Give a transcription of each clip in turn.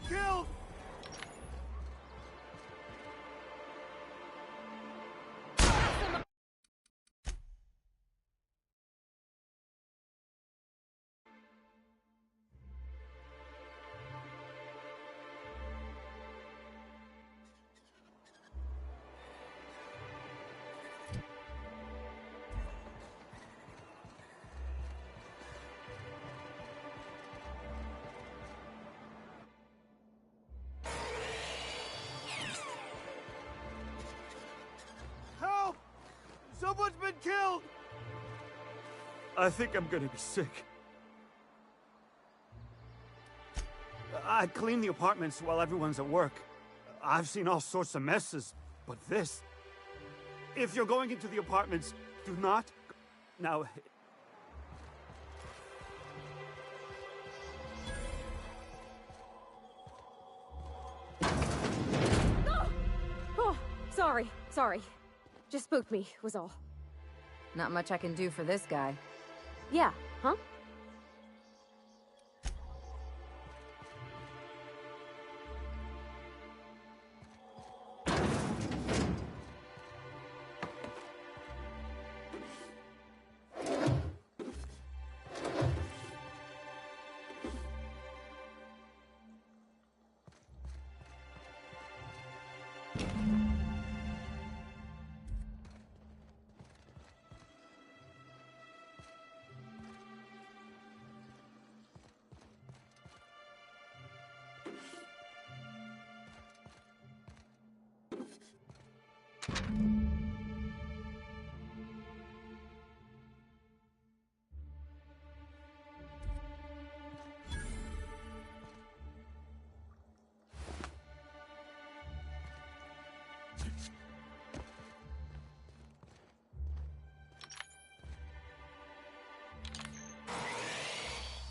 Killed! Help! Someone's been killed! I think I'm gonna be sick. I clean the apartments while everyone's at work. I've seen all sorts of messes, but this... If you're going into the apartments, do not... Now... No! Oh, sorry. Just spooked me, was all. Not much I can do for this guy. Yeah, huh?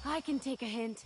I can take a hint.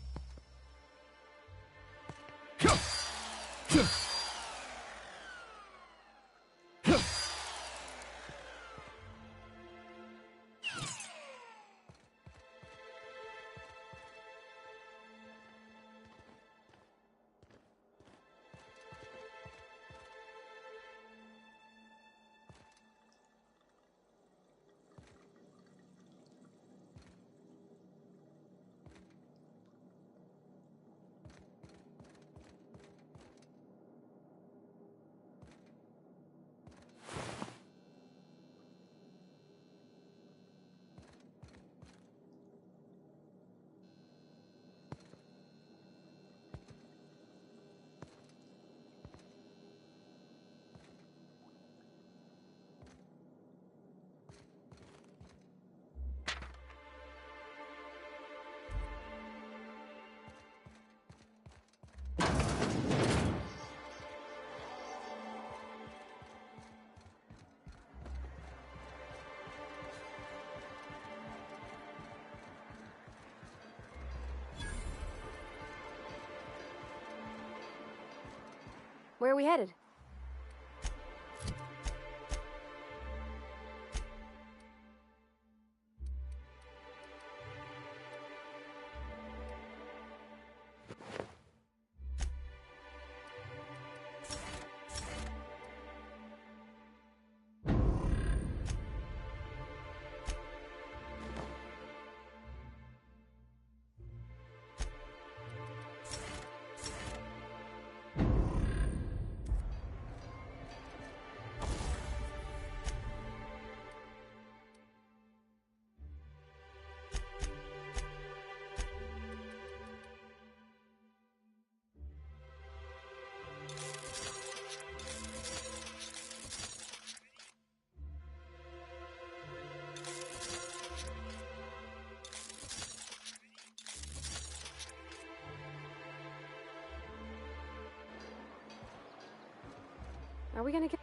Where are we headed? Are we gonna get...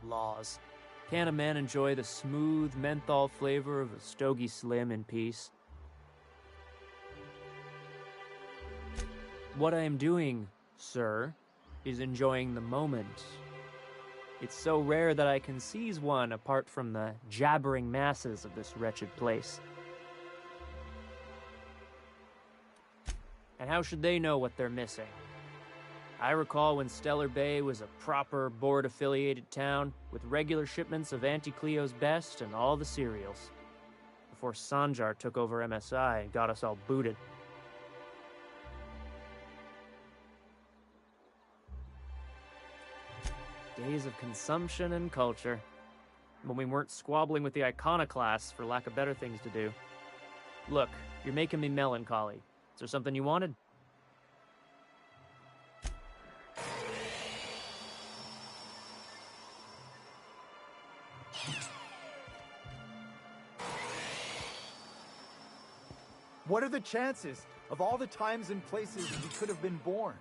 Laws. Can a man enjoy the smooth menthol flavor of a Stogie Slim in peace? What I am doing, sir, is enjoying the moment. It's so rare that I can seize one apart from the jabbering masses of this wretched place. And how should they know what they're missing? I recall when Stellar Bay was a proper board-affiliated town with regular shipments of Auntie Cleo's best and all the cereals, before Sanjar took over MSI and got us all booted. Days of consumption and culture, when we weren't squabbling with the iconoclasts for lack of better things to do. Look, you're making me melancholy. Is there something you wanted? What are the chances of all the times and places we could have been born?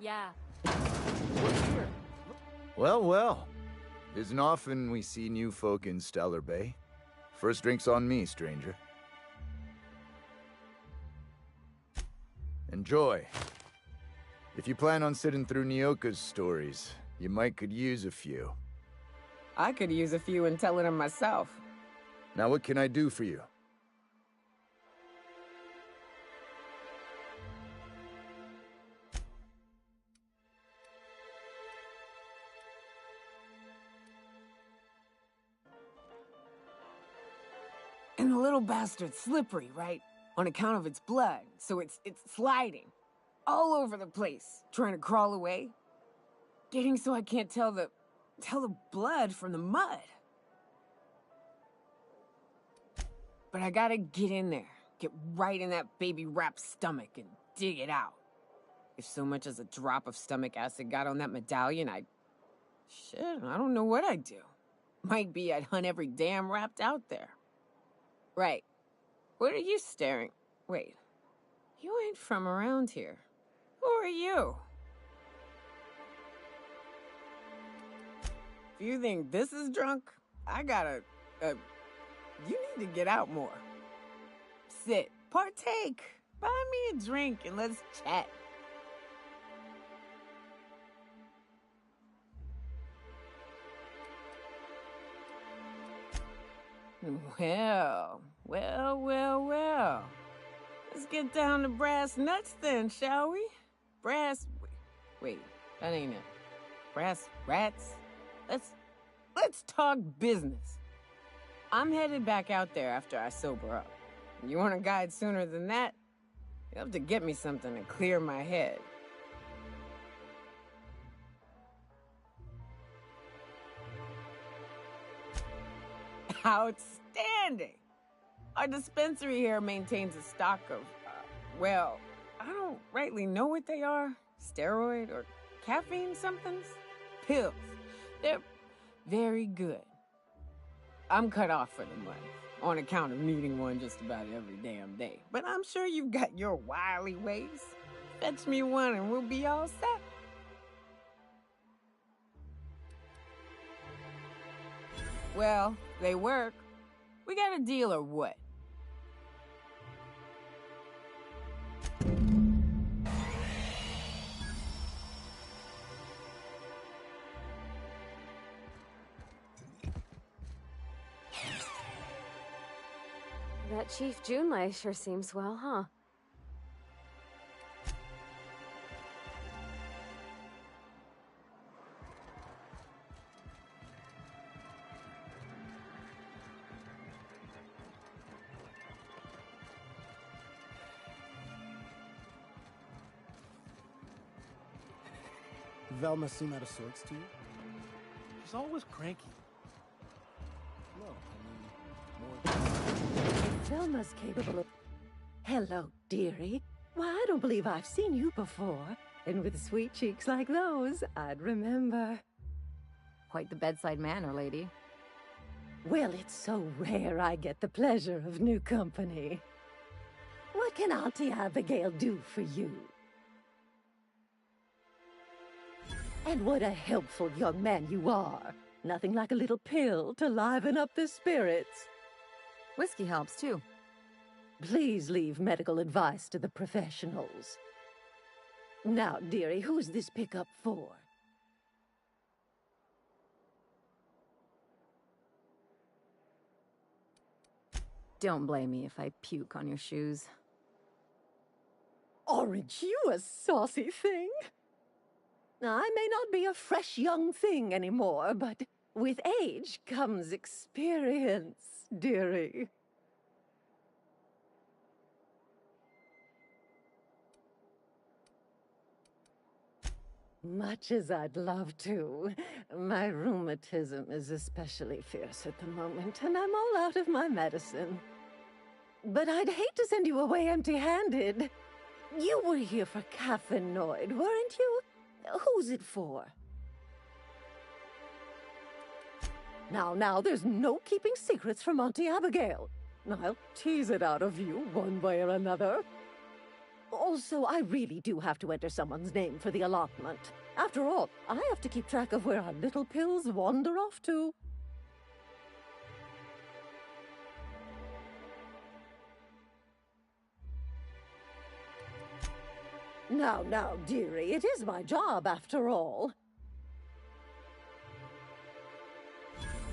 Yeah. We're here. Well, well. Isn't often we see new folk in Stellar Bay. First drink's on me, stranger. Enjoy. If you plan on sitting through Nyoka's stories, you might could use a few. I could use a few and telling them myself. Now what can I do for you? And the little bastard's slippery, right? On account of its blood, so it's sliding. All over the place, trying to crawl away. Getting so I can't tell the blood from the mud. But I gotta get in there, get right in that baby rap's stomach and dig it out. If so much as a drop of stomach acid got on that medallion, shit, I don't know what I'd do. Might be I'd hunt every damn rapt out there. Right. What are you staring? Wait. You ain't from around here. Who are you? If you think this is drunk, I gotta, you need to get out more. Sit, partake, buy me a drink, and let's chat. Well. Let's get down to brass nuts then, shall we? Wait, that ain't it. Brass rats? Let's talk business. I'm headed back out there after I sober up. You want a guide sooner than that? You'll have to get me something to clear my head. Outstanding! Our dispensary here maintains a stock of, well, I don't rightly know what they are. Steroid or caffeine somethings? Pills. They're very good. I'm cut off for the month, on account of needing one just about every damn day. But I'm sure you've got your wily ways. Fetch me one and we'll be all set. Well, they work. We got a deal or what? That Chief Junlei sure seems well, huh? Velma seem out of sorts to you? She's always cranky. No, I mean, Velma's capable of... Hello, dearie. Why, I don't believe I've seen you before. And with sweet cheeks like those, I'd remember. Quite the bedside manner, lady. Well, it's so rare I get the pleasure of new company. What can Auntie Abigail do for you? And what a helpful young man you are. Nothing like a little pill to liven up the spirits. Whiskey helps, too. Please leave medical advice to the professionals. Now, dearie, who's this pickup for? Don't blame me if I puke on your shoes. Aren't you a saucy thing? I may not be a fresh young thing anymore, but with age comes experience, dearie. Much as I'd love to, my rheumatism is especially fierce at the moment, and I'm all out of my medicine. But I'd hate to send you away empty-handed. You were here for caffeinoid, weren't you? Who's it for? Now, there's no keeping secrets from Auntie Abigail. I'll tease it out of you one way or another. Also, I really do have to enter someone's name for the allotment. After all, I have to keep track of where our little pills wander off to. Now, dearie, it is my job after all.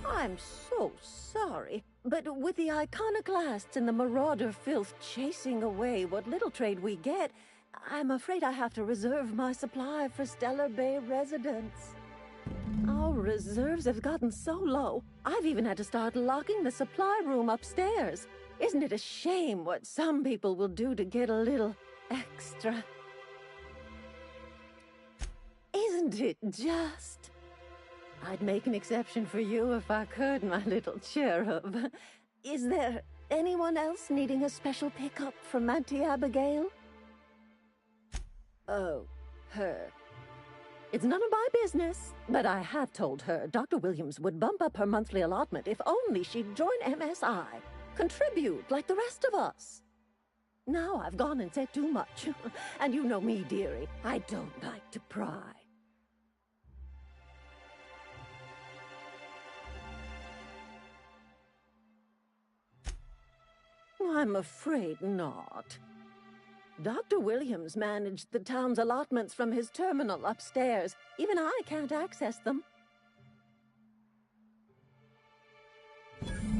I'm so sorry, but with the iconoclasts and the marauder filth chasing away what little trade we get, I'm afraid I have to reserve my supply for Stellar Bay residents. Our reserves have gotten so low, I've even had to start locking the supply room upstairs. Isn't it a shame what some people will do to get a little extra? Isn't it just? I'd make an exception for you if I could, my little cherub. Is there anyone else needing a special pickup from Auntie Abigail? Oh, her. It's none of my business, but I have told her Dr. Williams would bump up her monthly allotment if only she'd join MSI. Contribute like the rest of us. Now I've gone and said too much. And you know me, dearie. I don't like to pry. I'm afraid not. Dr. Williams managed the town's allotments from his terminal upstairs. Even I can't access them.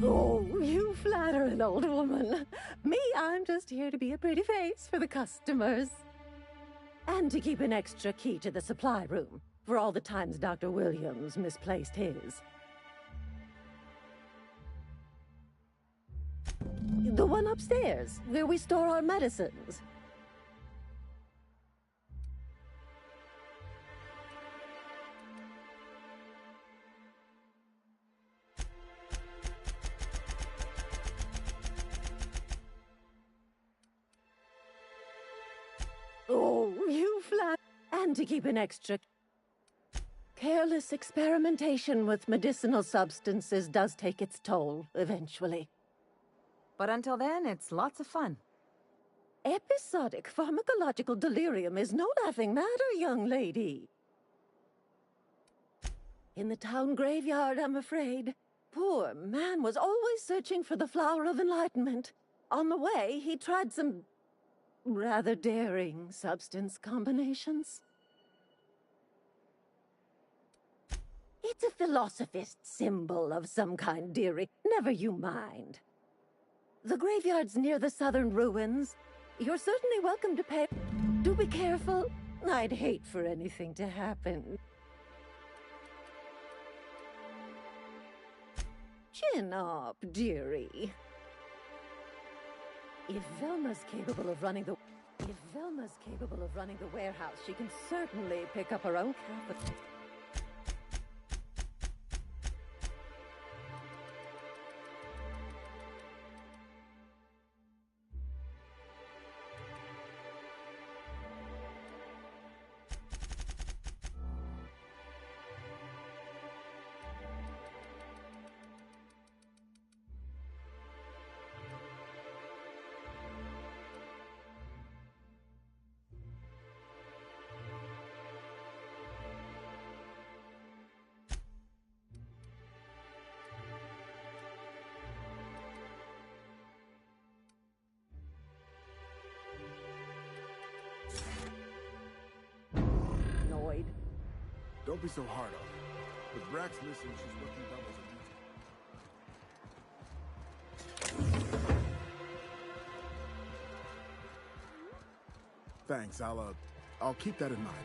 Oh, you flatter an old woman. Me, I'm just here to be a pretty face for the customers. And to keep an extra key to the supply room, for all the times Dr. Williams misplaced his. The one upstairs, where we store our medicines. Oh, you flat. And to keep an extra... Careless experimentation with medicinal substances does take its toll, eventually. But until then, it's lots of fun. Episodic pharmacological delirium is no laughing matter, young lady. In the town graveyard, I'm afraid. Poor man was always searching for the flower of enlightenment. On the way, he tried some rather daring substance combinations. It's a philosophist symbol of some kind, dearie. Never you mind. The graveyard's near the southern ruins. You're certainly welcome to pay. Do be careful. I'd hate for anything to happen. Chin up, dearie. If Velma's capable of running the warehouse, she can certainly pick up her own capital. Don't be so hard on her. With Brax missing, she's working doubles as usual. Thanks, I'll keep that in mind.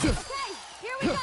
Okay, here we go!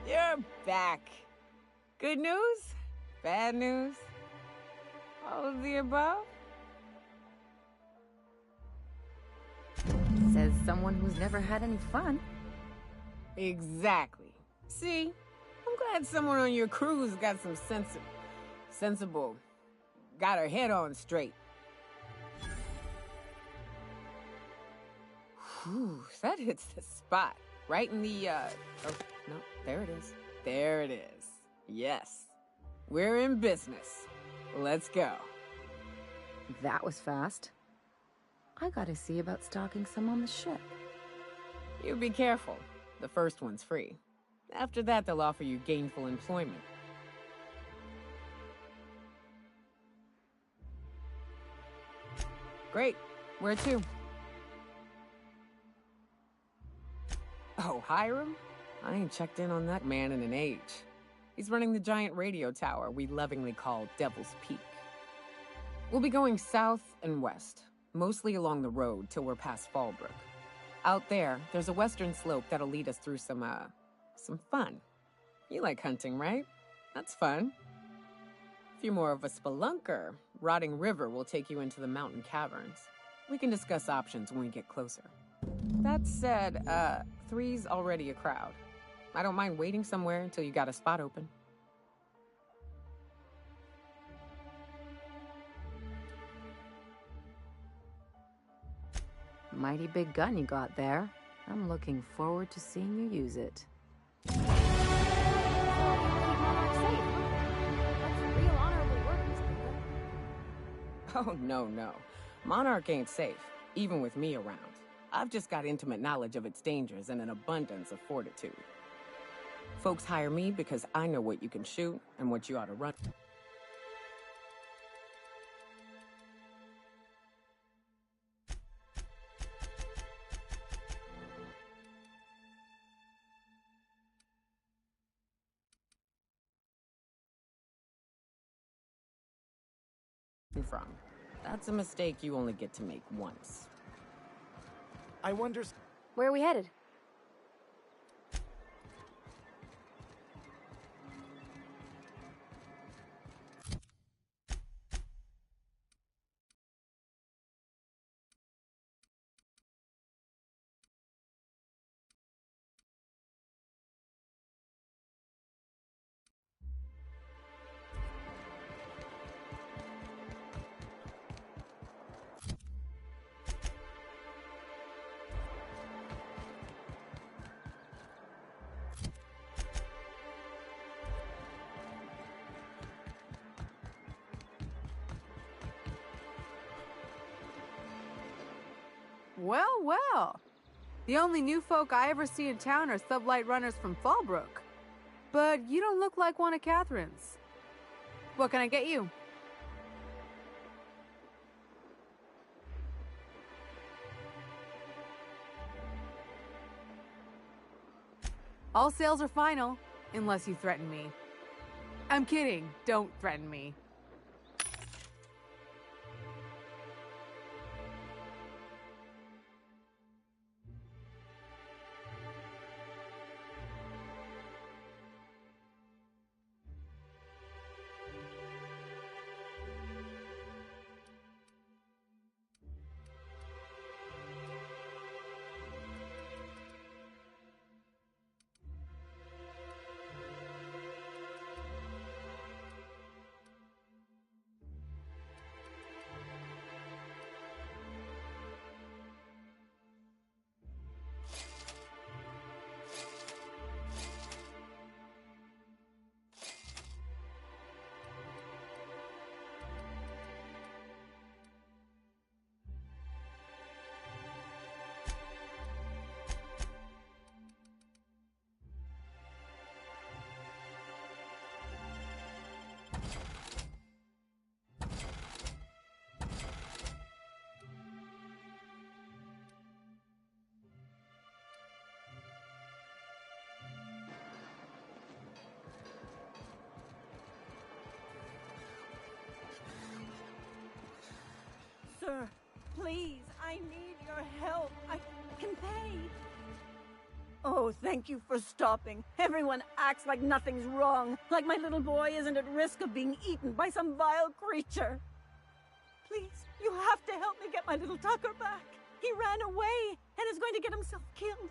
You're back. Good news? Bad news? All of the above? Says someone who's never had any fun. Exactly. See? I'm glad someone on your crew's got some sensible. Got her head on straight. Whew, that hits the spot. Right in the, oh, no, there it is. There it is. Yes. We're in business. Let's go. That was fast. I gotta see about stalking some on the ship. You be careful. The first one's free. After that, they'll offer you gainful employment. Great. Where to? Oh, Hiram? I ain't checked in on that man in an age. He's running the giant radio tower we lovingly call Devil's Peak. We'll be going south and west, mostly along the road till we're past Fallbrook. Out there's a western slope that'll lead us through some fun. You like hunting, right? That's fun. If you're more of a spelunker, Rotting River will take you into the mountain caverns. We can discuss options when we get closer. That said, 3's already a crowd. I don't mind waiting somewhere until you got a spot open. Mighty big gun you got there. I'm looking forward to seeing you use it. Keep Monarch safe, huh? That's real honorable work, Miss Cooper. Oh, no. Monarch ain't safe, even with me around. I've just got intimate knowledge of its dangers and an abundance of fortitude. Folks hire me because I know what you can shoot and what you ought to run. From. That's a mistake you only get to make once. I wonder... Where are we headed? Well. The only new folk I ever see in town are sublight runners from Fallbrook. But you don't look like one of Catherine's. What can I get you? All sales are final, unless you threaten me. I'm kidding. Don't threaten me. Sir, please, I need your help. I can pay. Oh, thank you for stopping. Everyone acts like nothing's wrong, like my little boy isn't at risk of being eaten by some vile creature. Please, you have to help me get my little Tucker back. He ran away and is going to get himself killed.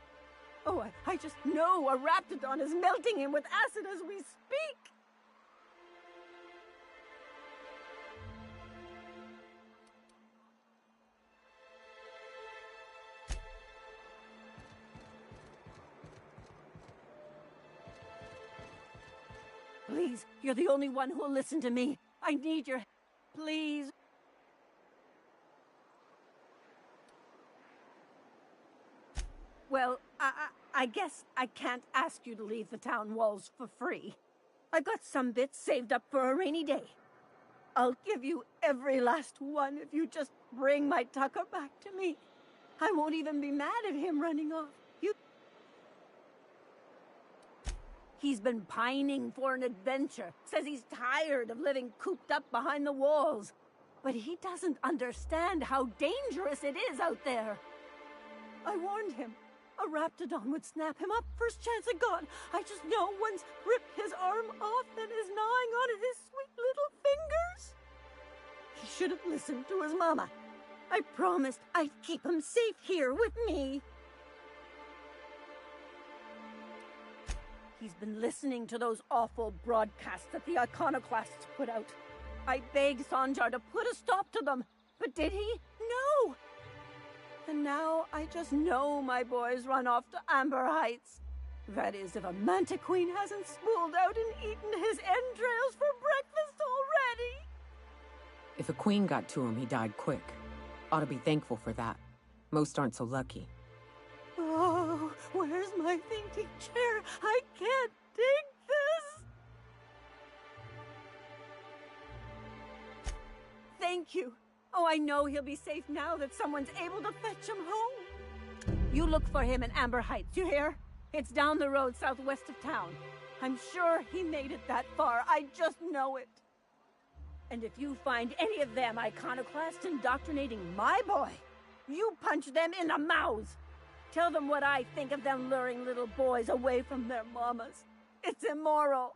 Oh, I just know a raptidon is melting him with acid as we speak. Please, you're the only one who'll listen to me. I need your help. Please. Well, I guess I can't ask you to leave the town walls for free. I've got some bits saved up for a rainy day. I'll give you every last one if you just bring my Tucker back to me. I won't even be mad at him running off. He's been pining for an adventure. Says he's tired of living cooped up behind the walls. But he doesn't understand how dangerous it is out there. I warned him. A raptidon would snap him up first chance it got. I just know one's ripped his arm off and is gnawing on his sweet little fingers. He should have listened to his mama. I promised I'd keep him safe here with me. He's been listening to those awful broadcasts that the iconoclasts put out. I begged Sanjar to put a stop to them, but did he? No! And now I just know my boys run off to Amber Heights. That is, if a manta queen hasn't spooled out and eaten his entrails for breakfast already. If a queen got to him, he died quick. Ought to be thankful for that. Most aren't so lucky. Oh, where's my thinking chair? I can't take this. Thank you. Oh, I know he'll be safe now that someone's able to fetch him home. You look for him in Amber Heights, you hear? It's down the road southwest of town. I'm sure he made it that far. I just know it. And if you find any of them iconoclasts indoctrinating my boy, you punch them in the mouths. Tell them what I think of them luring little boys away from their mamas. It's immoral.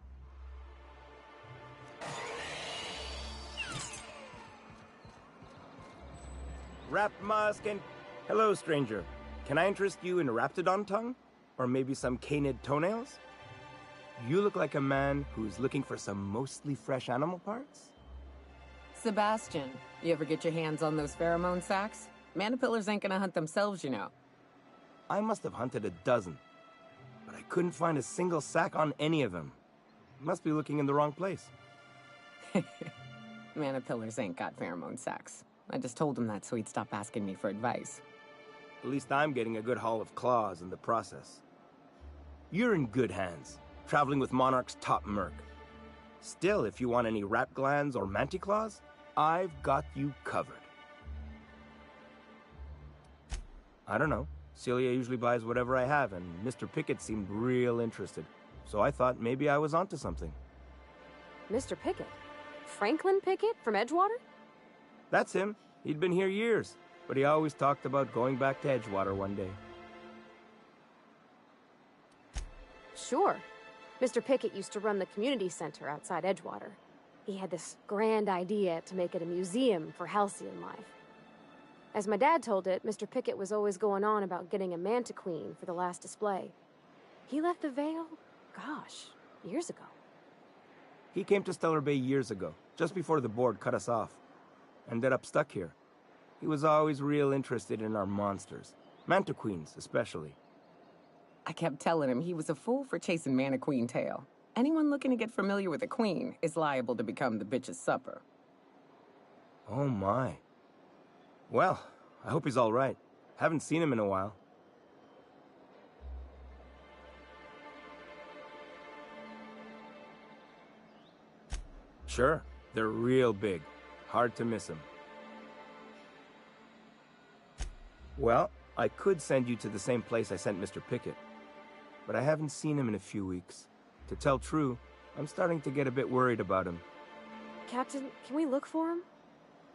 Wrap mask and... Hello, stranger. Can I interest you in raptidon tongue? Or maybe some canid toenails? You look like a man who's looking for some mostly fresh animal parts? Sebastian, you ever get your hands on those pheromone sacs? Manipillars ain't gonna hunt themselves, you know. I must have hunted a dozen, but I couldn't find a single sack on any of them. Must be looking in the wrong place. Manipillars ain't got pheromone sacs. I just told him that so he'd stop asking me for advice. At least I'm getting a good haul of claws in the process. You're in good hands, traveling with Monarch's top merc. Still, if you want any rat glands or manticlaws, I've got you covered. I don't know. Celia usually buys whatever I have, and Mr. Pickett seemed real interested. So I thought maybe I was onto something. Mr. Pickett? Franklin Pickett from Edgewater? That's him. He'd been here years, but he always talked about going back to Edgewater one day. Sure. Mr. Pickett used to run the community center outside Edgewater. He had this grand idea to make it a museum for halcyon life. As my dad told it, Mr. Pickett was always going on about getting a manta queen for the last display. He left the Vale, gosh, years ago. He came to Stellar Bay years ago, just before the board cut us off. Ended up stuck here. He was always real interested in our monsters. Manta queens, especially. I kept telling him he was a fool for chasing Mana Queen tail. Anyone looking to get familiar with a queen is liable to become the bitch's supper. Oh my. Well, I hope he's all right. Haven't seen him in a while. Sure, they're real big. Hard to miss him. Well, I could send you to the same place I sent Mr. Pickett, but I haven't seen him in a few weeks. To tell true, I'm starting to get a bit worried about him. Captain, can we look for him?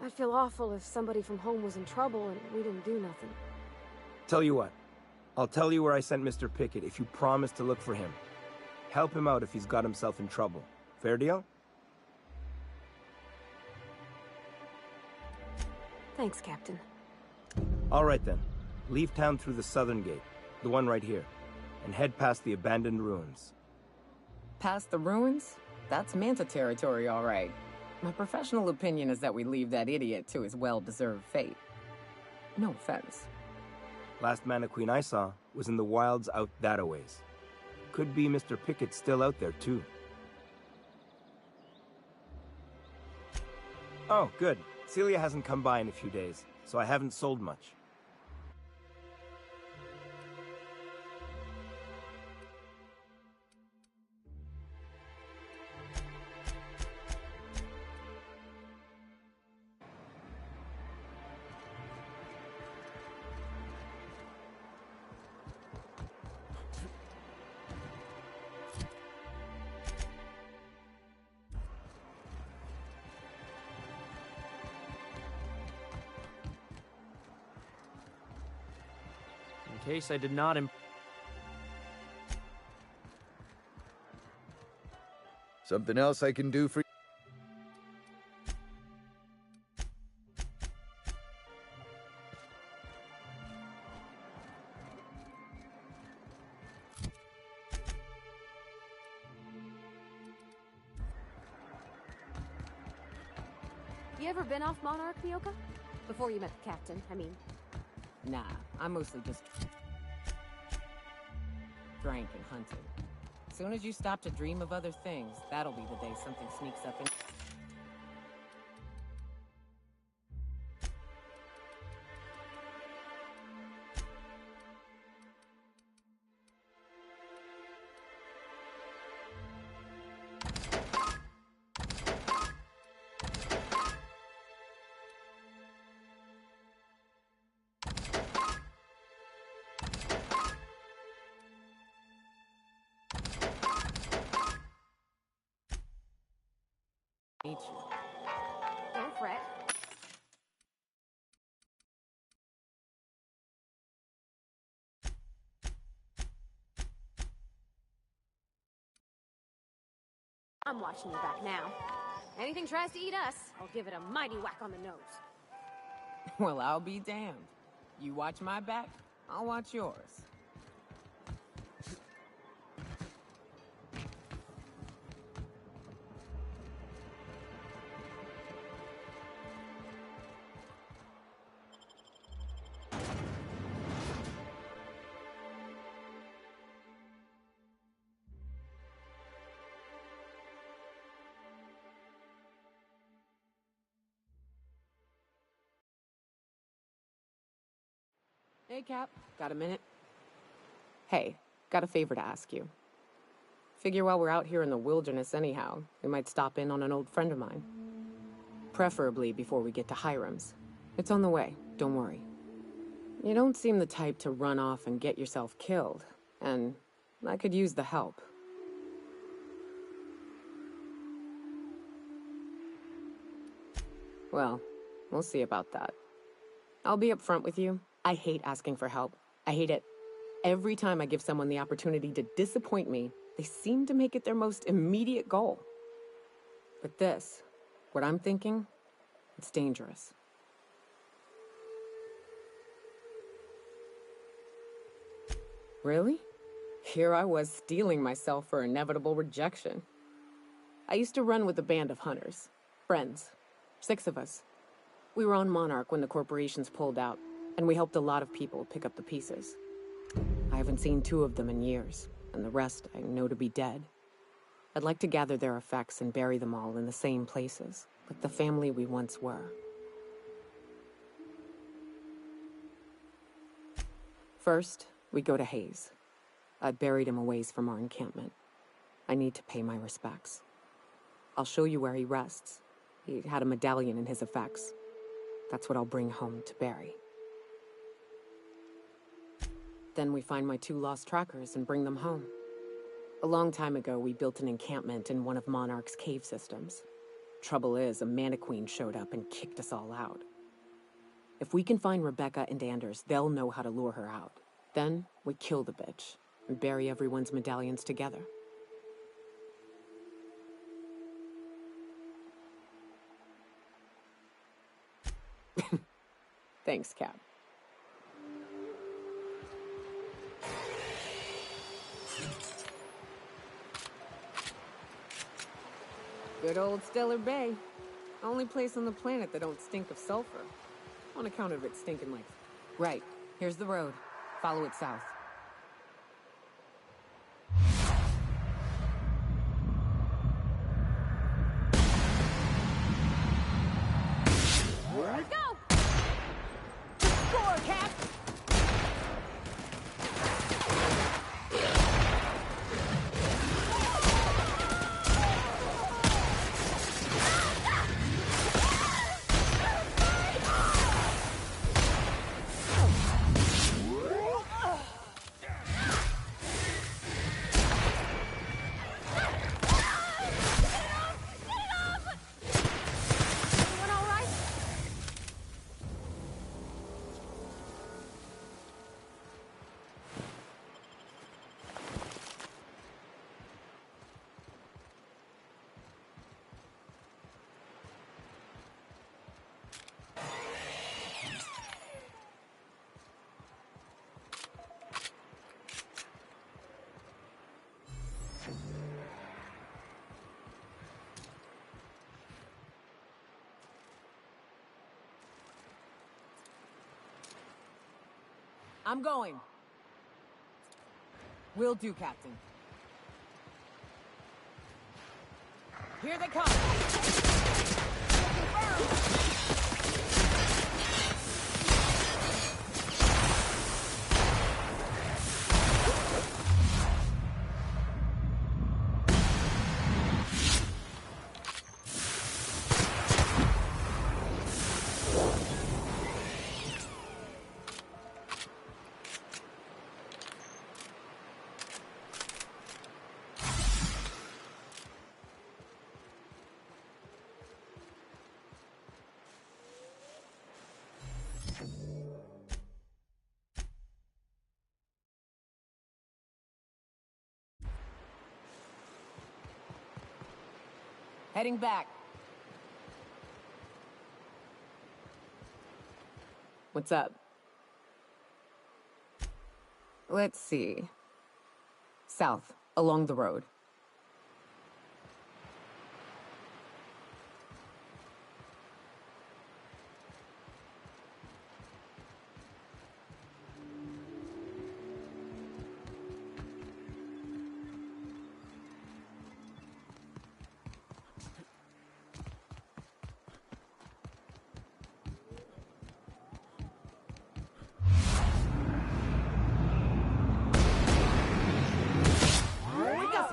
I'd feel awful if somebody from home was in trouble and we didn't do nothing. Tell you what, I'll tell you where I sent Mr. Pickett if you promise to look for him. Help him out if he's got himself in trouble. Fair deal? Thanks, Captain. All right then. Leave town through the southern gate, the one right here, and head past the abandoned ruins. Past the ruins? That's Manta territory, all right. My professional opinion is that we leave that idiot to his well-deserved fate. No offense. Last Mannequin I saw was in the wilds out that-a-ways. Could be Mr. Pickett's still out there, too. Oh, good. Celia hasn't come by in a few days, so I haven't sold much. In case I did not Something else I can do for you? You ever been off Monarch, Mioka? Before you met the captain, I mean. Nah, I mostly just drank and hunted. Soon as you stop to dream of other things, that'll be the day something sneaks up in. Meet you. Don't fret. I'm watching you back now. Anything tries to eat us, I'll give it a mighty whack on the nose. Well, I'll be damned. You watch my back, I'll watch yours. Hey, Cap. Got a minute? Hey, got a favor to ask you. Figure while we're out here in the wilderness anyhow, we might stop in on an old friend of mine. Preferably before we get to Hiram's. It's on the way, don't worry. You don't seem the type to run off and get yourself killed, and I could use the help. Well, we'll see about that. I'll be upfront with you. I hate asking for help. I hate it. Every time I give someone the opportunity to disappoint me, they seem to make it their most immediate goal. But this, what I'm thinking, it's dangerous. Really? Here I was steeling myself for inevitable rejection. I used to run with a band of hunters. Friends. 6 of us. We were on Monarch when the corporations pulled out, and we helped a lot of people pick up the pieces. I haven't seen 2 of them in years, and the rest I know to be dead. I'd like to gather their effects and bury them all in the same places, like the family we once were. First, we go to Hayes. I buried him a ways from our encampment. I need to pay my respects. I'll show you where he rests. He had a medallion in his effects. That's what I'll bring home to bury. Then we find my 2 lost trackers and bring them home. A long time ago, we built an encampment in one of Monarch's cave systems. Trouble is, a Mannequin showed up and kicked us all out. If we can find Rebecca and Anders, they'll know how to lure her out. Then, we kill the bitch and bury everyone's medallions together. Thanks, Cap. Good old Stellar Bay. Only place on the planet that don't stink of sulfur. On account of it stinking like... Right. Here's the road. Follow it south. Let's go! Score, Cap! I'm going. Will do, Captain. Here they come! Heading back. What's up? Let's see. South, along the road.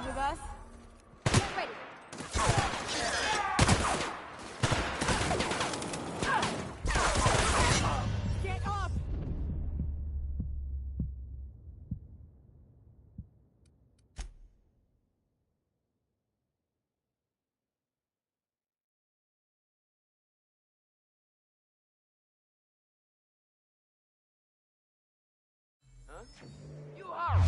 With us. Get ready. Get up! Huh? You are!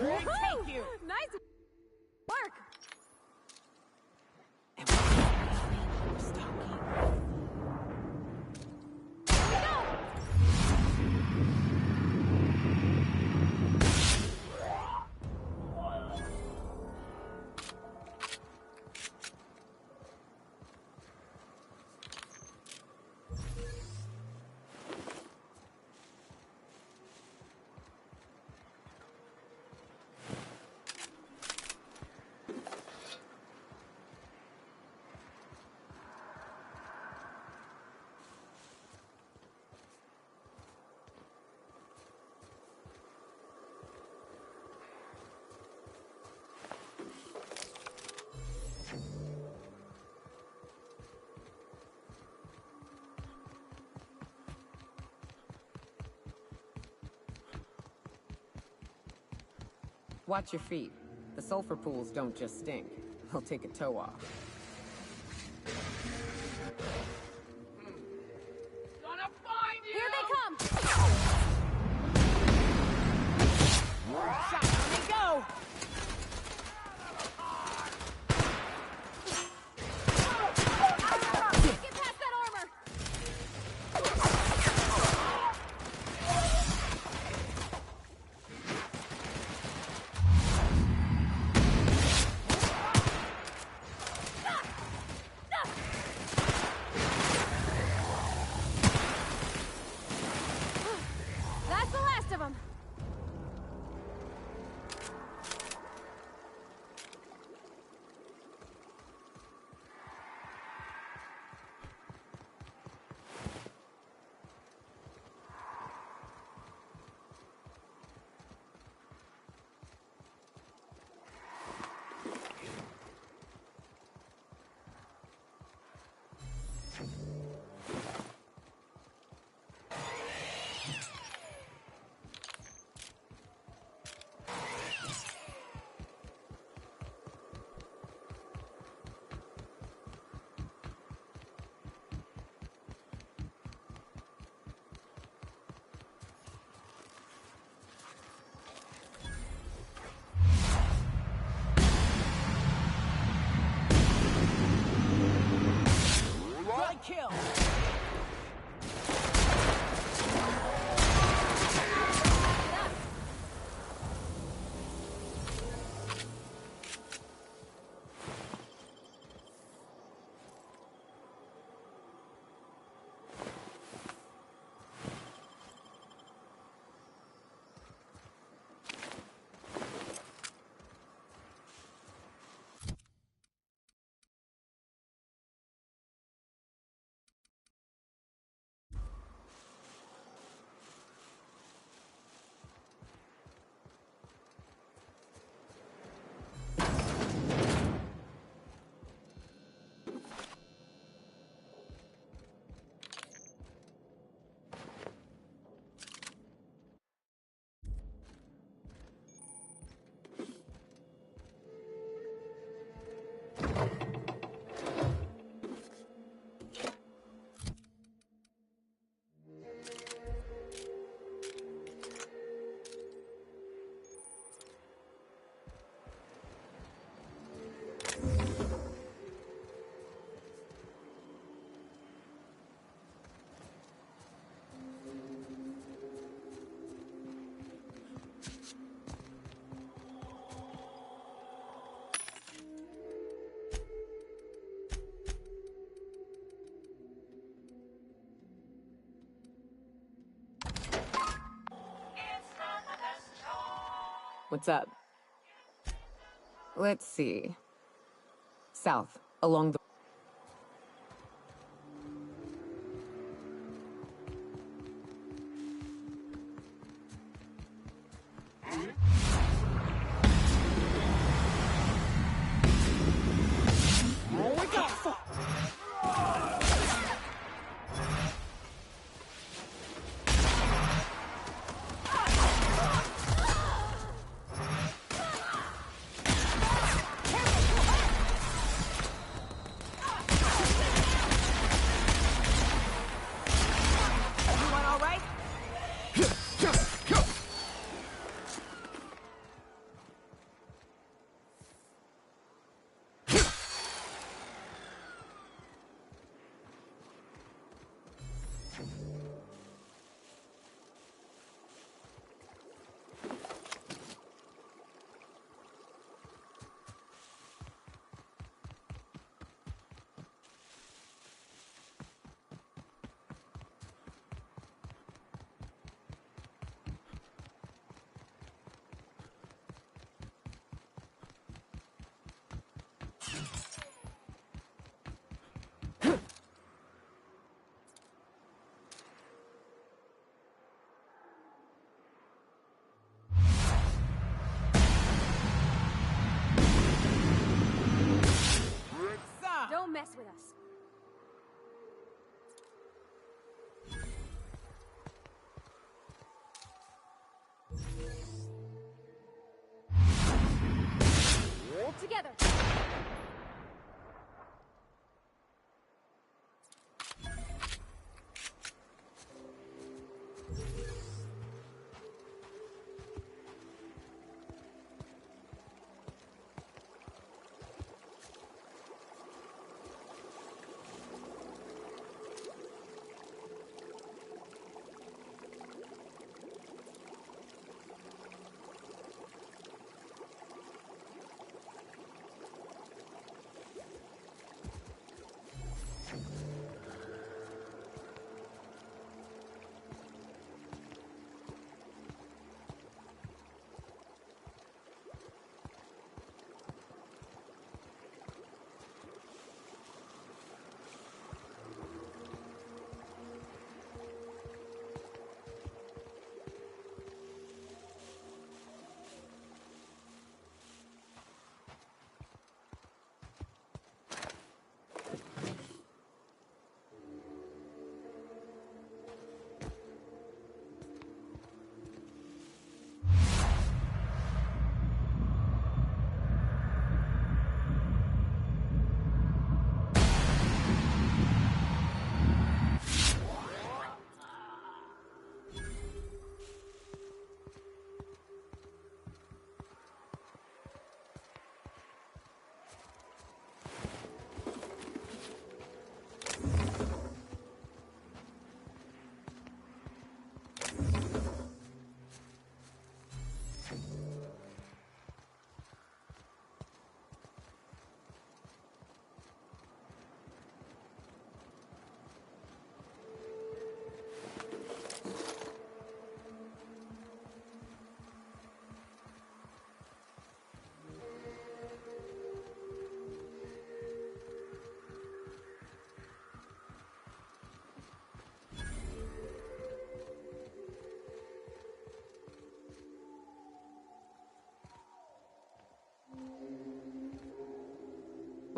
Thank you! Nice work. Watch your feet. The sulfur pools don't just stink. They'll take a toe off. go! Get past that armor! That's the last of them. Kill! What's up? Let's see. South, along the... Don't mess with us. Hold together.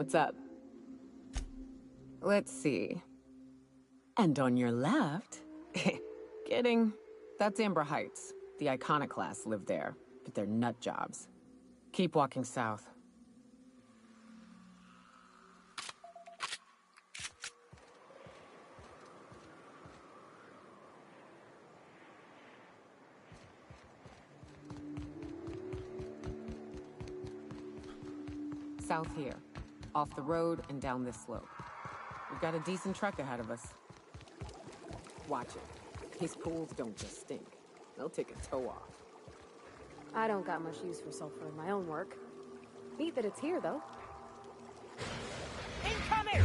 What's up? Let's see. And on your left... Kidding. That's Amber Heights. The Iconoclasts live there, but they're nut jobs. Keep walking south. South here. Off the road and down this slope. We've got a decent trek ahead of us. Watch it. These pools don't just stink. They'll take a toe off. I don't got much use for sulfur in my own work. Neat that it's here, though. Incoming!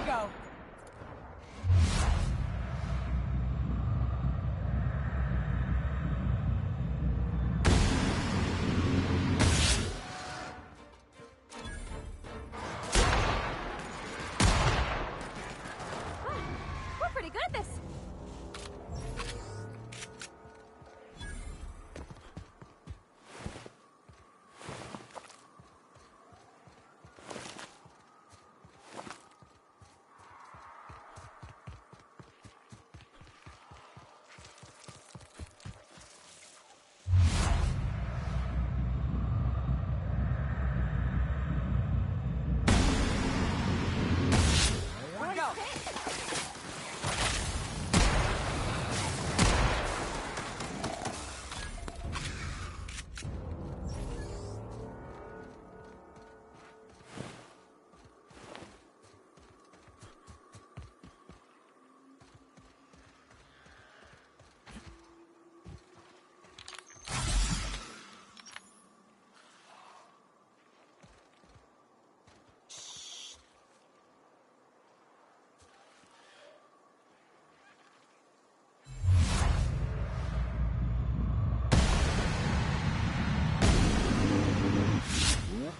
Go. We're pretty good at this.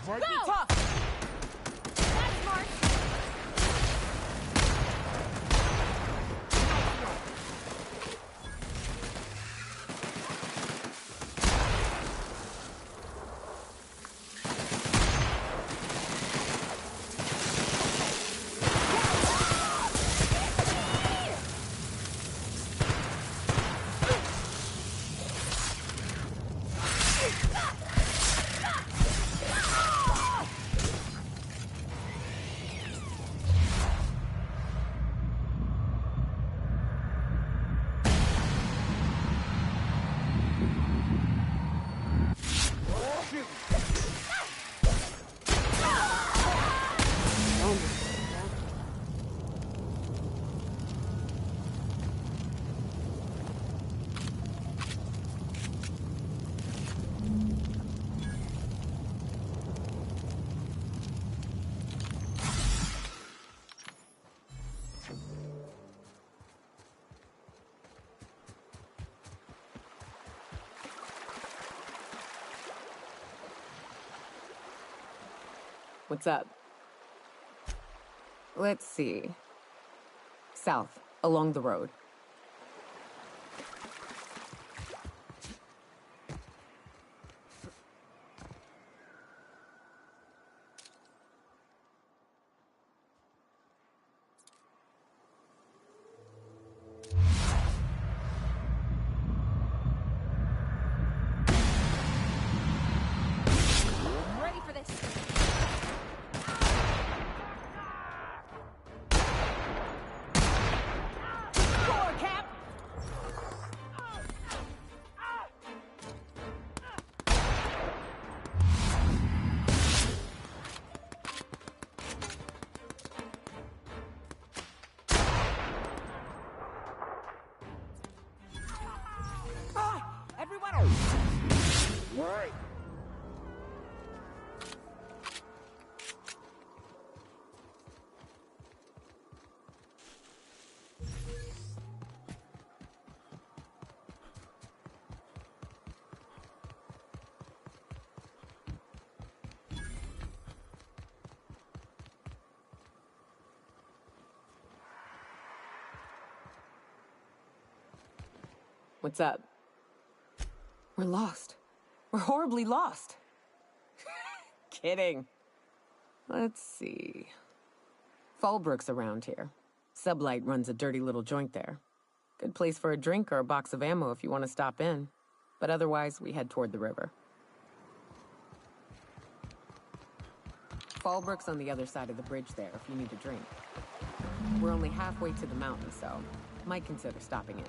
Might be tough. That's smart. What's up? Let's see. South, along the road. Ready for this. What's up? We're lost. We're horribly lost. Kidding. Let's see. Fallbrook's around here. Sublight runs a dirty little joint there. Good place for a drink or a box of ammo if you want to stop in. But otherwise, we head toward the river. Fallbrook's on the other side of the bridge there if you need a drink. We're only halfway to the mountain, so might consider stopping in.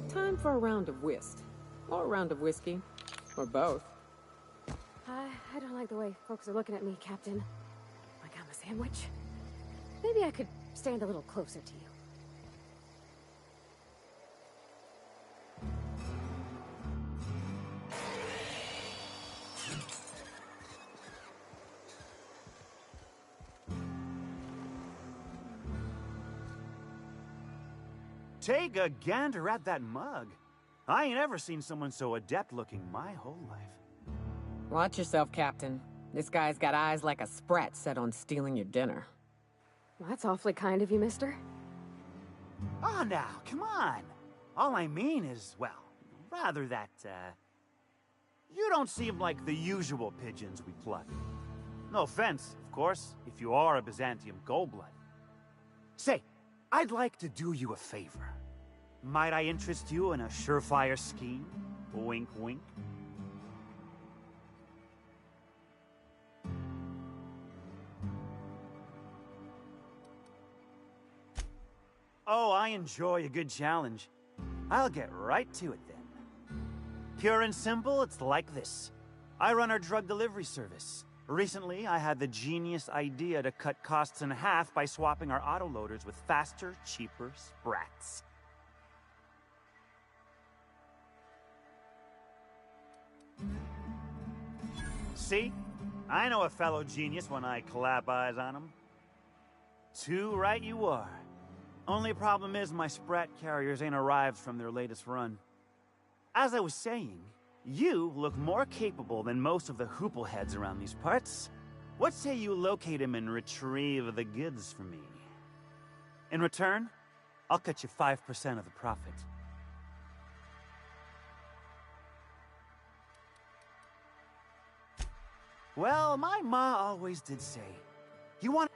Time for a round of whist. Or a round of whiskey. Or both. I don't like the way folks are looking at me, Captain. Like I'm a sandwich. Maybe I could stand a little closer to you. Take a gander at that mug. I ain't ever seen someone so adept looking my whole life. Watch yourself, Captain. This guy's got eyes like a sprat set on stealing your dinner. Well, that's awfully kind of you, mister. Oh, now, come on. All I mean is, well, rather that, you don't seem like the usual pigeons we pluck. No offense, of course, if you are a Byzantium gold-blood. Say, I'd like to do you a favor. Might I interest you in a surefire scheme? Wink, wink. Oh, I enjoy a good challenge. I'll get right to it then. Pure and simple, it's like this. I run our drug delivery service. Recently, I had the genius idea to cut costs in half by swapping our autoloaders with faster, cheaper sprats. See? I know a fellow genius when I clap eyes on him. Too right you are. Only problem is my sprat carriers ain't arrived from their latest run. As I was saying, you look more capable than most of the hoople heads around these parts. What say you locate him and retrieve the goods for me? In return, I'll cut you 5% of the profit. Well, my ma always did say, you want